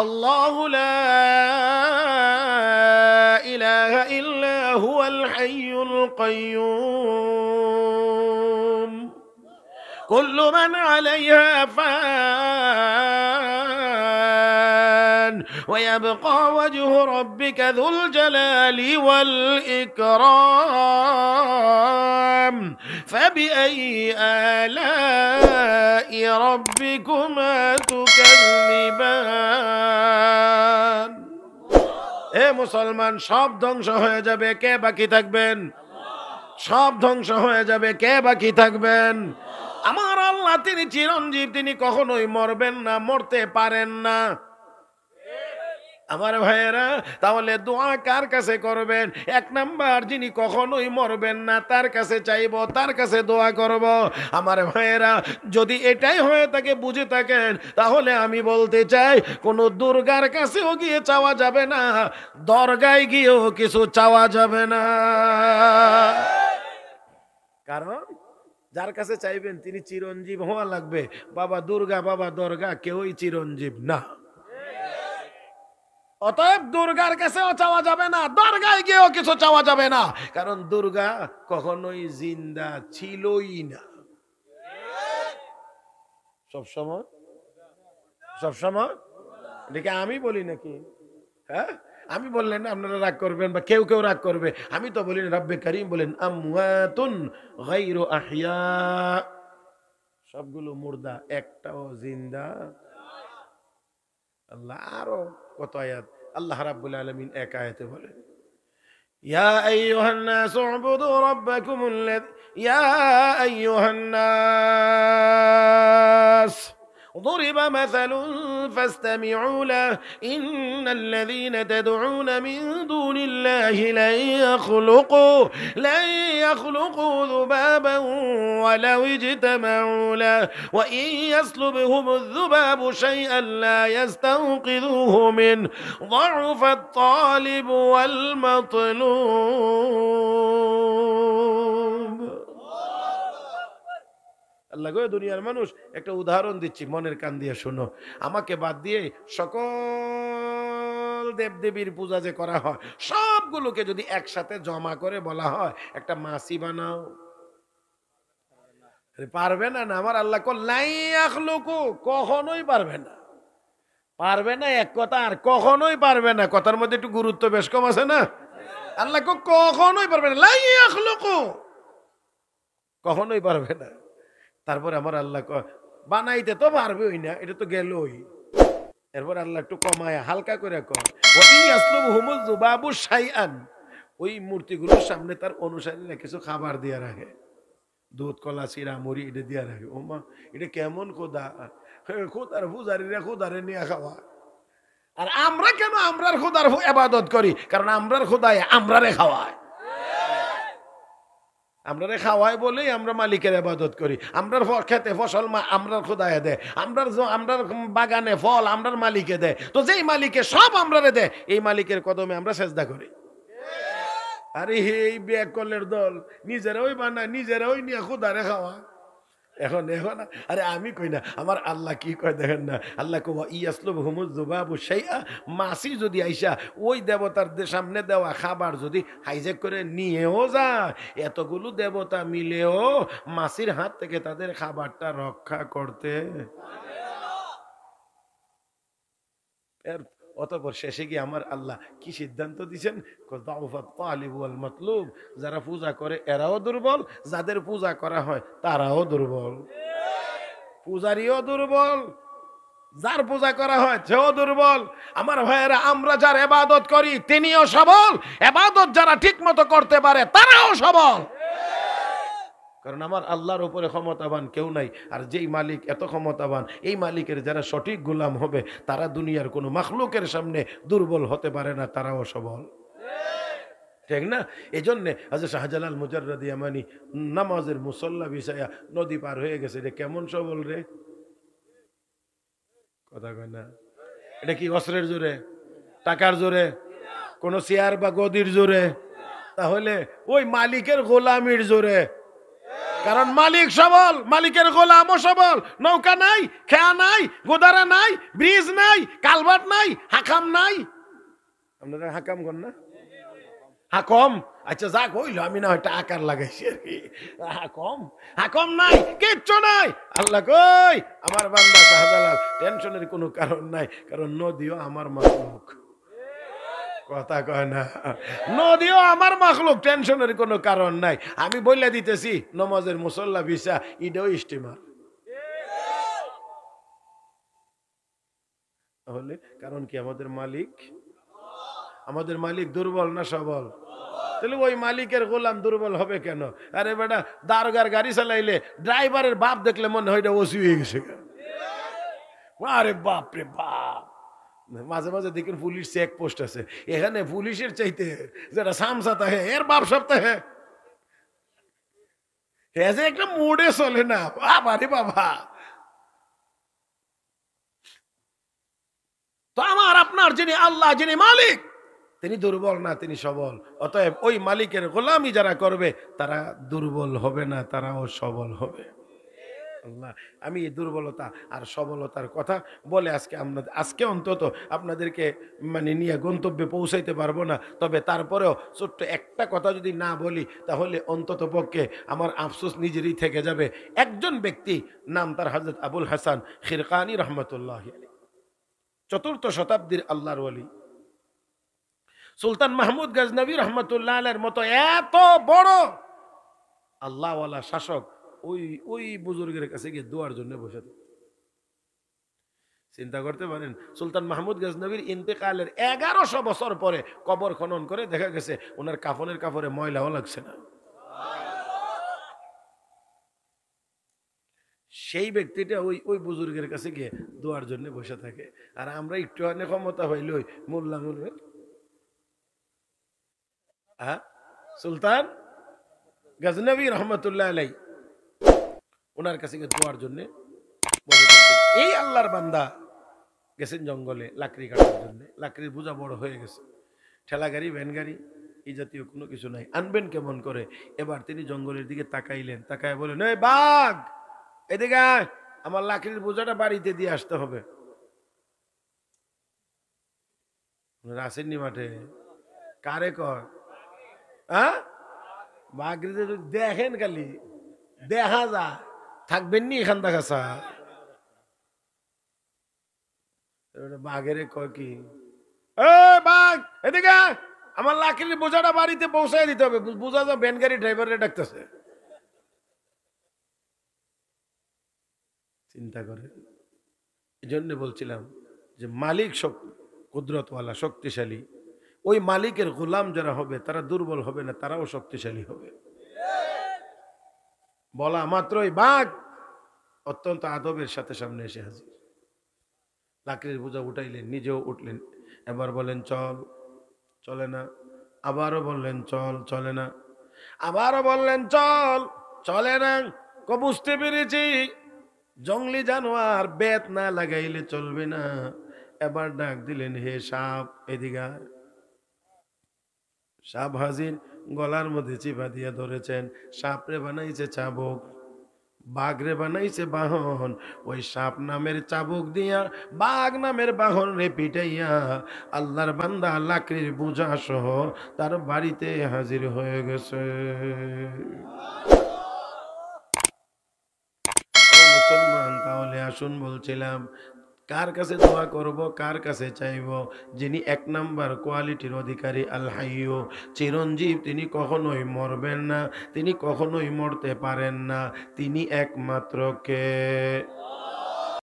আল্লাহু লা ইলাহা ইল্লা হুয়াল হাইয়ুল কাইয়্যুম কুল্লু মান আলাইহা ফান ওয়া ইয়াবকা ওয়াজহু রাব্বিকা যুল জালালি ওয়াল ইকরাম ফাবিআইয়ি আলাই রাব্বিকুমা তুকাযযিবান। এ মুসলমান, সব ধ্বংস হয়ে যাবে, কে বাকি থাকবেন? সব ধ্বংস হয়ে যাবে, কে বাকি থাকবেন? আমার আল্লাহ, তিনি চিরঞ্জীব, তিনি কখনোই মরবেন না, মরতে পারেন না। আমার ভাইয়েরা, তাহলে দোয়া কার কাছে করবেন? এক নাম্বার, যিনি কখনোই মরবেন না তার কাছে চাইব, তার কাছে দোয়া করব। আমার ভাইয়েরা, যদি এটাই হয়ে থাকে, বুঝে থাকেন, তাহলে আমি বলতে চাই, কোন দুর্গার কাছেও গিয়ে চাওয়া যাবে না, দরগায় গিয়েও কিছু চাওয়া যাবে না। কারণ যার কাছে চাইবেন তিনি চিরঞ্জীব হওয়া লাগবে। বাবা দুর্গা, বাবা দরগা, কেউই চিরঞ্জীব না। অতএব দুর্গার কাছেও চাওয়া যাবে না, দরগায় গিয়েও কিছু চাওয়া যাবে না, কারণ দুর্গা কখনোই জিন্দা ছিলই না। সবসময় সবসময় এটাকে আমি বলি নাকি? হ্যাঁ, আমি বললেন না আপনারা রাগ করবেন, বা কেউ কেউ রাগ করবে। আমি তো বলি, রব্বে করিম বলেন আমওয়াতুন গায়রু আহইয়া, সবগুলো মুর্দা, একটাও জিন্দা। আল্লাহ আরো কত আয়াত আল্লাহ রাব্বুল আলামিন এক আয়াতে বলেন, ইয়া আইয়ুহান নাসু উবুদু রাব্বাকুমুল্লাযী, ইয়া আইয়ুহান নাস ضرب مثل فاستمعوا له إن الذين تدعون من دون الله لن يخلقوا ذبابا ولو اجتمعوا له وإن يسلبهم الذباب شيئا لا يستنقذوه منه ضعف الطالب والمطلوب। আল্লাহ গো, দুনিয়ার মানুষ, একটা উদাহরণ দিচ্ছি, মনের কান দিয়ে শোনো। আমাকে বাদ দিয়ে সকল দেবদেবীর পূজা যে করা হয়, সবগুলোকে যদি একসাথে জমা করে বলা হয় একটা মাসি বানাও, পারবে না। না, আমার আল্লাহ কখনোই পারবে না, পারবে না এক কথা, আর কখনোই পারবে না কথার মধ্যে একটু গুরুত্ব বেশ কম আছে না। আল্লাহ কখনোই পারবে না, কখনোই পারবে না। তারপরে আমার আল্লাহ বানাইতে তো পারবেই না, এটা তো গেলই। এরপর আল্লাহ একটু কমায় হালকা করে ওই মূর্তিগুলোর সামনে তার অনুসারীরা কিছু খাবার দিয়ে রাখে, দুধ, কলা, চিরা, মুড়ি, এটা দিয়ে রাখে। ও মা, এটা কেমন খোদা! খোদার পূজারীরা খোদারে নিয়ে খাওয়া। আর আমরা কেন আমরার খোদার ইবাদত করি? কারণ আমরার খোদায় আমরারে খাওয়ায়। আমরারে খাওয়াই বলেই আমরা মালিকের ইবাদত করি। আমরার খেতে ফসল আমরার খোদায় দেয়, আমরার বাগানে ফল আমরার মালিকে দেয়। তো যেই মালিকে সব আমরারে দেয়, এই মালিকের কদমে আমরা সেজদা করি। আরে এই ব্যাকলের দল নিজেরাই বানায়, নিজেরাই নিয়ে খোদারে খাওয়া। এখন আরে আমি কই না, আমার আল্লাহ কি কয় দেখেন না। আল্লাহ মাসি যদি আইসা ওই দেবতার সামনে দেওয়া খাবার যদি হাইজেক করে নিয়েও যায়, এতগুলো দেবতা মিলেও মাসির হাত থেকে তাদের খাবারটা রক্ষা করতে। অতঃপর শেষে গিয়ে আমার আল্লাহ কি সিদ্ধান্ত দিচ্ছেন? যারা পূজা করে এরাও দুর্বল, যাদের পূজা করা হয় তারাও দুর্বল। পূজারীও দুর্বল, যার পূজা করা হয় সেও দুর্বল। আমার ভাইয়েরা, আমরা যার ইবাদত করি তিনিও সবল, ইবাদত যারা ঠিক মতো করতে পারে তারাও সবল। কারণ আমার আল্লাহর উপরে ক্ষমতাবান কেউ নাই। আর যেই মালিক এত ক্ষমতাবান, এই মালিকের যারা সঠিক গোলাম হবে তারা দুনিয়ার কোনো মাখলুকের সামনে দুর্বল হতে পারে না, তারাও সবল। ঠিক না? এই জন্যে হযরত শাহজালাল মুজাররদি ইয়ামানি নামাজের মুসল্লা বিছায়া নদী পার হয়ে গেছে। এটা কেমন সবল রে? কথা কয় না। এটা কি অস্ত্রের জোরে, টাকার জোরে, কোন চেয়ার বা গদির জোরে? তাহলে ওই মালিকের গোলামির জোরে। কারণ মালিক সবল, মালিকের গোলামও সবল। নৌকা নাই, খেয়া নাই, গোদারা নাই, ব্রিজ নাই, কালভার্ট নাই, হাকাম নাই। আপনারা হাকাম কর না? হাকম, আচ্ছা যাক হইলো, আমি না হয়তো আকার লাগাইছি আর কি। হাকম, হাকম নাই, কিচ্ছু নাই। আল্লাহ কই আমার বান্দা শাহজালাল টেনশনের কোনো কারণ নাই, কারণ নদীও আমার মাখলুক। কথা কয় না, নদীও আমার মাখলুক, টেনশনের কোনো কারণ নাই। আমি বলে দিতেছি নমাজের মুসল্লা ভিসা ইডও স্টিমার। তাহলে কারণ কি আমাদের মালিক, আমাদের মালিক দুর্বল না সবল? তাহলে ওই মালিকের গোলাম দুর্বল হবে কেন? আরে বেটা দারোগার গাড়ি চালাইলে ড্রাইভারের বাপ দেখলে মনে হয় ওসি হয়ে গেছে। আরে বাপ রে বাপ, মাঝে মাঝে দেখেন পুলিশ চেক পোস্ট আছে, এখানে পুলিশের চাইতে যেটা সামসাতা হে এর বাপ সপ্তাহে যে একটা মোড়ে চলে না। বাবা রে বাবা, তো আমার আপনার যিনি আল্লাহ, যিনি মালিক, তিনি দুর্বল না, তিনি সবল। অতএব ওই মালিকের গোলামি যারা করবে তারা দুর্বল হবে না, তারাও সবল হবে। আল্লাহ, আমি এই দুর্বলতা আর সবলতার কথা বলে আজকে অন্তত আপনাদেরকে মানে নিয়ে গন্তব্যে পৌঁছাইতে পারবো না, তবে তারপরেও ছোট্ট একটা কথা যদি না বলি তাহলে অন্তত পক্ষে আমার আফসোস নিজেরই থেকে যাবে। একজন ব্যক্তি, নাম তার হযরত আবুল হাসান খিরকানি রহমতুল্লাহ আলাইহি, ৪র্থ শতাব্দীর আল্লাহর ওলি। সুলতান মাহমুদ গজনবী রহমতুল্লাহ আলাইহির মতো এত বড় আল্লাহওয়ালা শাসক ওই ওই বুজুর্গের কাছে গিয়ে দোয়ার জন্য বসে। চিন্তা করতে পারেন, সুলতান মাহমুদ গজনবীর ইন্তেকালের 1100 বছর পরে কবর খনন করে দেখা গেছে ওনার কাফনের কাপড়ে ময়লাও লাগছে না। সেই ব্যক্তিটা ওই ওই বুজুর্গের কাছে গিয়ে দোয়ার জন্য বসে থাকে। আর আমরা একটু অনেক ক্ষমতা হইলই মোল্লা মুলবে সুলতান গজনবী রহমতুল্লাহ আলাইহি ওনার কাছে গিয়ে দোয়ার জন্য বসে থাকতেন। এই আল্লাহর বান্দা গেছেন জঙ্গলে লাকড়ি কাটার জন্য, লাকড়ির বোঝা বড় হয়ে গেছে, ঠেলা গাড়ি, ভ্যান গাড়ি এই জাতীয় কোনো কিছু নাই, আনবেন কেমন করে? এবার তিনি জঙ্গলের দিকে তাকাইলেন, তাকায় বলেন, এই বাঘ এদিকে আয়, আমার লাকড়ির বোঝাটা বাড়িতে দিয়ে আসতে হবে। আসেননি মাঠে? কারে কয়? হ্যাঁ, বাঘরিতে দেখেন খালি দেখা যা, থাকবেন নি এখান দেখা সা। বাঘেরে কয় কি, বাঘ এদিকে আমার লাকড়ির বোঝাটা বাড়িতে পৌঁছায় দিতে হবে। বোঝা যা ভ্যান গাড়ি ড্রাইভারে ডাকতেছে। চিন্তা করে। এই জন্য বলছিলাম যে মালিক কুদরতওয়ালা, শক্তিশালী। ওই মালিকের গোলাম যারা হবে তারা দুর্বল হবে না, তারাও শক্তিশালী হবে। বলা মাত্রই বাঘ অত্যন্ত আদবের সাথে সামনে এসে হাজির। লাকড়ির বোঝা উঠাইলেন, নিজেও উঠলেন। এবার বলেন চল, চলে না। আবারও বললেন চল, চলে না। আবারও বললেন চল, চলে না। বুঝতে পেরেছি জঙ্গলি জানোয়ার, বেত না লাগাইলে চলবে না। এবার ডাক দিলেন, হে সাপ এদিকে। সাপ হাজির, গলার মধ্যে চিপা দিয়ে ধরেছেন। সাপরে বানাইছে চাবুক, বাঘরে বানাইছে বাহন। ওই সাপ নামের চাবুক দিয়া বাঘ নামের বাহন রে পিটাইয়া আল্লাহর বান্দা লাকড়ির বোঝা সহ তার বাড়িতে হাজির হয়ে গেছে। মুসলমান, তাহলে আসুন বলছিলাম, কার কাছে দোয়া করব, কার কাছে চাইব? যিনি 1 নাম্বার কোয়ালিটির অধিকারী, আল হাইয়্যু, চিরঞ্জীব। তিনি কখনোই মরবেন না, তিনি কখনোই মরতে পারেন না। তিনি একমাত্র কে?